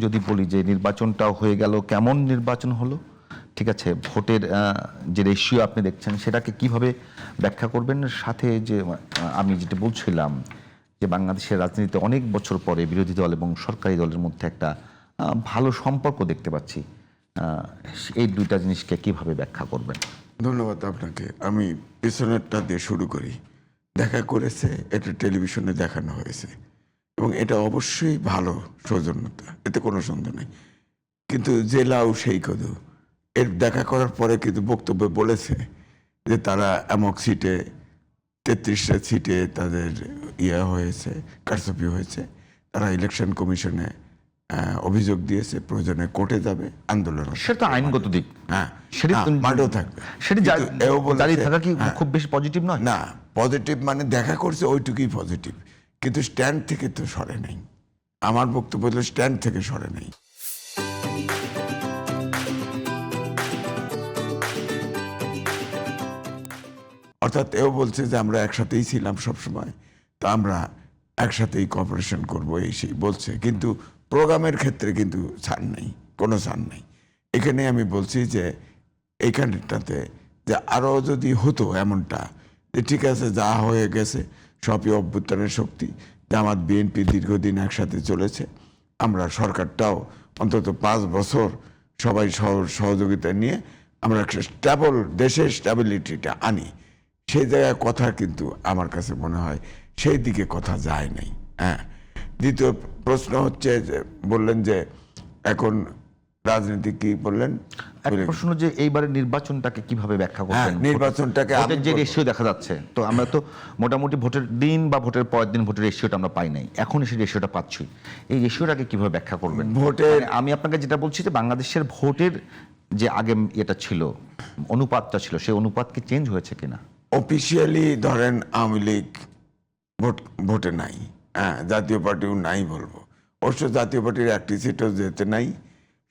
যদি বলি যে নির্বাচনটাও হয়ে গেল, কেমন নির্বাচন হলো, ঠিক আছে, ভোটের যে রেশিও আপনি দেখছেন সেটাকে কিভাবে ব্যাখ্যা করবেন? সাথে যে আমি যেটা বলছিলাম যে বাংলাদেশের রাজনীতিতে অনেক বছর পরে বিরোধী দল এবং সরকারি দলের মধ্যে একটা ভালো সম্পর্ক দেখতে পাচ্ছি, এই দুইটা জিনিসকে কিভাবে ব্যাখ্যা করবেন? ধন্যবাদ আপনাকে। আমি পিছনেরটা দিয়ে শুরু করি। দেখা করেছে, এটা টেলিভিশনে দেখানো হয়েছে এবং এটা অবশ্যই ভালো সৌজন্যতা, এতে কোনো সন্দেহ নেই। কিন্তু যে লাউ সেই কদু, এর দেখা করার পরে কিন্তু বক্তব্যে বলেছে যে তারা এমক সিটে 33টা সিটে তাদের হয়েছে, কারচুপি হয়েছে। তারা ইলেকশন কমিশনে অভিযোগ দিয়েছে, প্রয়োজনে কোর্টে যাবে, আন্দোলন। সেটা আইনগত দিক, হ্যাঁ, সেটা মাঠেও থাকবে। সেটা দাঁড়িয়ে থাকা কি খুব বেশি পজিটিভ নয়? না, পজিটিভ মানে দেখা করছে ওইটুকুই পজিটিভ, কিন্তু স্ট্যান্ড থেকে তো সরে নাই। আমার বক্তব্য হলো স্ট্যান্ড থেকে সরে নাই। অর্থাৎ এও বলছে যে আমরা একসাথেই ছিলাম সবসময়, তো আমরা একসাথেই কঅপারেশন করবো, এই সেই বলছে, কিন্তু প্রোগ্রামের ক্ষেত্রে কিন্তু ছাড় নেই, কোনো ছাড় নেই। এখানে আমি বলছি যে এইখানটাতে যে আরও যদি হতো এমনটা, যে ঠিক আছে যা হয়ে গেছে সবই অভ্যুত্থানের শক্তি, জামাত বিএনপি দীর্ঘদিন একসাথে চলেছে, আমরা সরকারটাও অন্তত 5 বছর সবাই সহযোগিতা নিয়ে আমরা একটা স্ট্যাবল, দেশের স্ট্যাবিলিটিটা আনি, সেই জায়গায় কথা কিন্তু আমার কাছে মনে হয় সেই দিকে কথা যায় নাই। হ্যাঁ, দ্বিতীয় প্রশ্ন হচ্ছে যে বললেন যে এখন রাজনীতি কি বললেন, একটা প্রশ্ন যে এইবারের নির্বাচনটাকে কিভাবে ব্যাখ্যা করবেন? নির্বাচনটাকে ভোটের যে রেশিও দেখা যাচ্ছে, তো আমরা তো মোটামুটি ভোটের দিন বা ভোটের পরের দিন ভোটের রেশিওটা আমরা পাই নাই, এখন সেই রেশিওটা পাচ্ছি, এই রেশিওটাকে কিভাবে ব্যাখ্যা করবেন? ভোটের আমি আপনাকে যেটা বলছি যে বাংলাদেশের ভোটের যে আগে এটা ছিল, অনুপাতটা ছিল, সেই অনুপাত কি চেঞ্জ হয়েছে কিনা? অফিসিয়ালি ধরেন আওয়ামী লীগ ভোটে নাই, হ্যাঁ, জাতীয় পার্টিও নাই বলবো, অবশ্য জাতীয় পার্টির একটি সিটও যেতে নাই,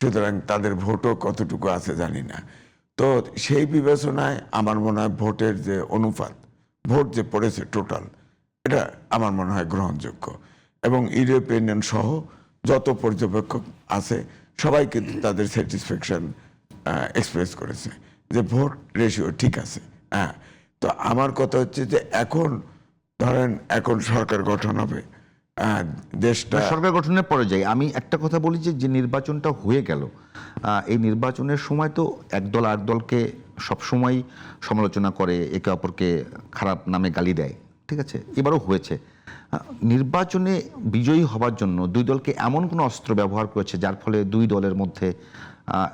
সুতরাং তাদের ভোটও কতটুকু আছে জানি না। তো সেই বিবেচনায় আমার মনে হয় ভোটের যে অনুপাত, ভোট যে পড়েছে টোটাল, এটা আমার মনে হয় গ্রহণযোগ্য। এবং ইউরোপিয়ান ইউনিয়ন সহ যত পর্যবেক্ষক আছে সবাই কিন্তু তাদের স্যাটিসফ্যাকশন এক্সপ্রেস করেছে যে ভোট রেশিও ঠিক আছে। হ্যাঁ, তো আমার কথা হচ্ছে যে এখন ধরেন এখন সরকার গঠন হবে, দেশটা সরকার গঠনের পরে যাই, আমি একটা কথা বলি যে নির্বাচনটা হয়ে গেল, এই নির্বাচনের সময় তো একদল আর দলকে সবসময় সমালোচনা করে, একে অপরকে খারাপ নামে গালি দেয়, ঠিক আছে, এবারও হয়েছে। নির্বাচনে বিজয়ী হবার জন্য দুই দলকে এমন কোনো অস্ত্র ব্যবহার করেছে যার ফলে দুই দলের মধ্যে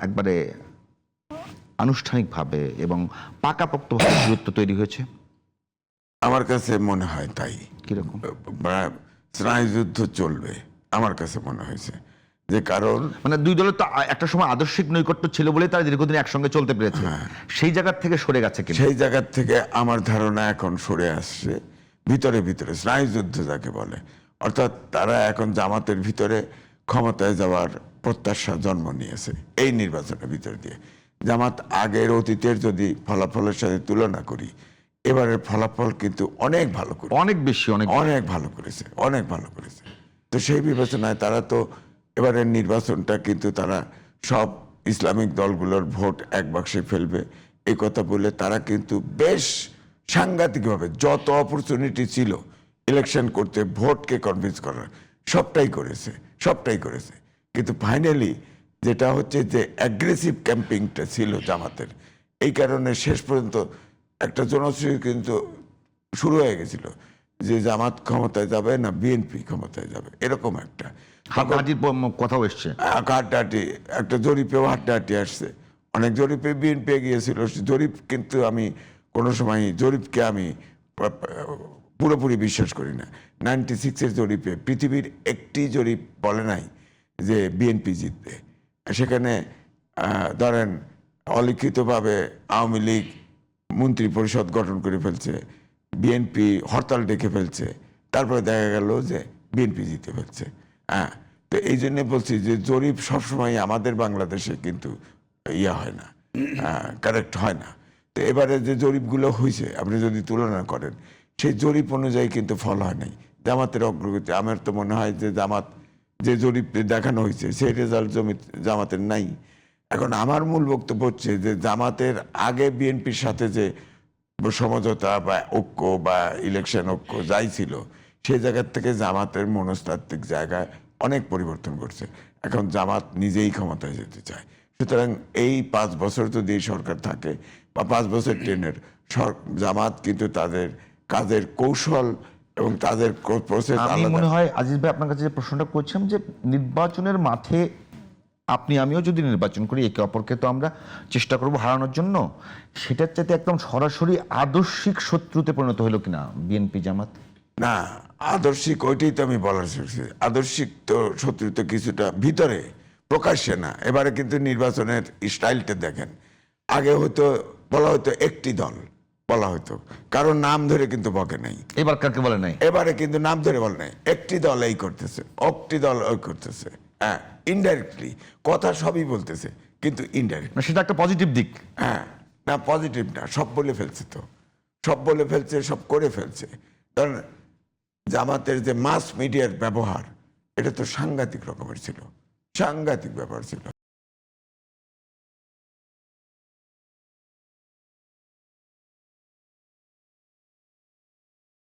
একবারে আনুষ্ঠানিকভাবে এবং পাকাপোক্তভাবে দূরত্ব তৈরি হয়েছে? আমার কাছে মনে হয় তাই। কিরকম? স্নায়ুযুদ্ধ চলবে আমার কাছে মনে হয়েছে, যে কারণ মানে দুই দলের তো একটা সময় আদর্শিক নৈকট্য ছিল বলে তারা দীর্ঘদিন একসঙ্গে চলতে পেরেছে, সেই জায়গার থেকে সরে গেছে কিনা? সেই জায়গার থেকে আমার ধারণা এখন সরে আসছে ভিতরে ভিতরে, স্নায়ুযুদ্ধ যাকে বলে। অর্থাৎ তারা এখন জামাতের ভিতরে ক্ষমতায় যাওয়ার প্রত্যাশা জন্ম নিয়েছে এই নির্বাচনের ভিতর দিয়ে। জামাত আগের অতীতের যদি ফলাফলের সাথে তুলনা করি, এবারের ফলাফল কিন্তু অনেক ভালো করে, অনেক বেশি, অনেক ভালো করেছে, অনেক ভালো করেছে। তো সেই বিবেচনায় তারা তো এবারের নির্বাচনটা কিন্তু তারা সব ইসলামিক দলগুলোর ভোট এক বাক্সে ফেলবে এই কথা বলে তারা কিন্তু বেশ সাংঘাতিকভাবে যত অপরচুনিটি ছিল ইলেকশন করতে, ভোটকে কনভিন্স করার, সবটাই করেছে, সবটাই করেছে। কিন্তু ফাইনালি যেটা হচ্ছে যে অ্যাগ্রেসিভ ক্যাম্পিংটা ছিল জামাতের, এই কারণে শেষ পর্যন্ত একটা জনশ্রী কিন্তু শুরু হয়ে গেছিল যে জামাত ক্ষমতায় যাবে না বিএনপি ক্ষমতায় যাবে, এরকম একটা হাড্ডাহাড্ডির কথাও এসছে। হাড্ডাহাড্ডি, একটা জরিপেও হাড্ডাহাড্ডি আসছে, অনেক জরিপে বিএনপি গিয়েছিল। জরিপ কিন্তু আমি কোনো সময় জরিপকে আমি পুরোপুরি বিশ্বাস করি না। 96-এর জরিপে পৃথিবীর একটি জরিপ বলে নাই যে বিএনপি জিতবে। সেখানে ধরেন অলিখিতভাবে আওয়ামী লীগ মন্ত্রী পরিষদ গঠন করে ফেলছে, বিএনপি হরতাল ডেকে ফেলছে, তারপরে দেখা গেল যে বিএনপি জিতে ফেলছে। হ্যাঁ, তো এই জন্যে বলছি যে জরিপ সবসময় আমাদের বাংলাদেশে কিন্তু হয় না, কারেক্ট হয় না। তো এবারে যে জরিপগুলো হয়েছে আপনি যদি তুলনা করেন, সেই জরিপ অনুযায়ী কিন্তু ফল হয় নাই। জামাতের অগ্রগতি আমার তো মনে হয় যে জামাত যে জরিপ দেখানো হয়েছে সেই রেজাল্ট জামাতের নাই। এখন আমার মূল বক্তব্য হচ্ছে যে জামাতের আগে বিএনপির সাথে যে সমঝোতা বা ঐক্য বা ইলেকশন ঐক্য যাই ছিল, সেই জায়গার থেকে জামাতের মনস্তাত্ত্বিক জায়গায় অনেক পরিবর্তন করছে। এখন জামাত নিজেই ক্ষমতায় যেতে চায়। সুতরাং এই 5 বছর যদি এই সরকার থাকে বা 5 বছর টেনের জামাত কিন্তু তাদের কাজের কৌশল এবং তাদের প্রসেস আমি মনে হয় আজিজ ভাই আপনার কাছে যে প্রশ্নটা করছিলাম যে নির্বাচনের মাঠে আপনি আমিও যদি নির্বাচন করি, একে অপরকে তো আমরা চেষ্টা করব হারানোর জন্য, সেটার চাইতে একদম সরাসরি আদর্শিক শত্রুতে পরিণত হলো কিনা বিএনপি জামাত? না, আদর্শিক ওইটাই তো আমি বলার চেষ্টা। আদর্শিক তো শত্রুতা কিছুটা ভিতরে, প্রকাশ্যে না। এবারে কিন্তু নির্বাচনের স্টাইলটা দেখেন, আগে হয়তো বলা হতো একটি দল বলা হতো, কারণ নাম ধরে কিন্তু বকে নাই। এবার কাকে বলে নাই? এবারে কিন্তু নাম ধরে বলে নাই, একটি দল এই করতেছে, অকটি দল ওই করতেছে। হ্যাঁ, ইনডাইরেক্টলি কথা সবই বলতেছে, কিন্তু ইনডাইরেক্ট। না, সেটা একটা পজিটিভ দিক। হ্যাঁ, না পজিটিভ না, সব বলে ফেলছে তো, সব বলে ফেলছে, সব করে ফেলছে। কারণ জামাতের যে মাস মিডিয়ার ব্যবহার, এটা তো সাংঘাতিক রকমের ছিল, সাংঘাতিক ব্যাপার ছিল।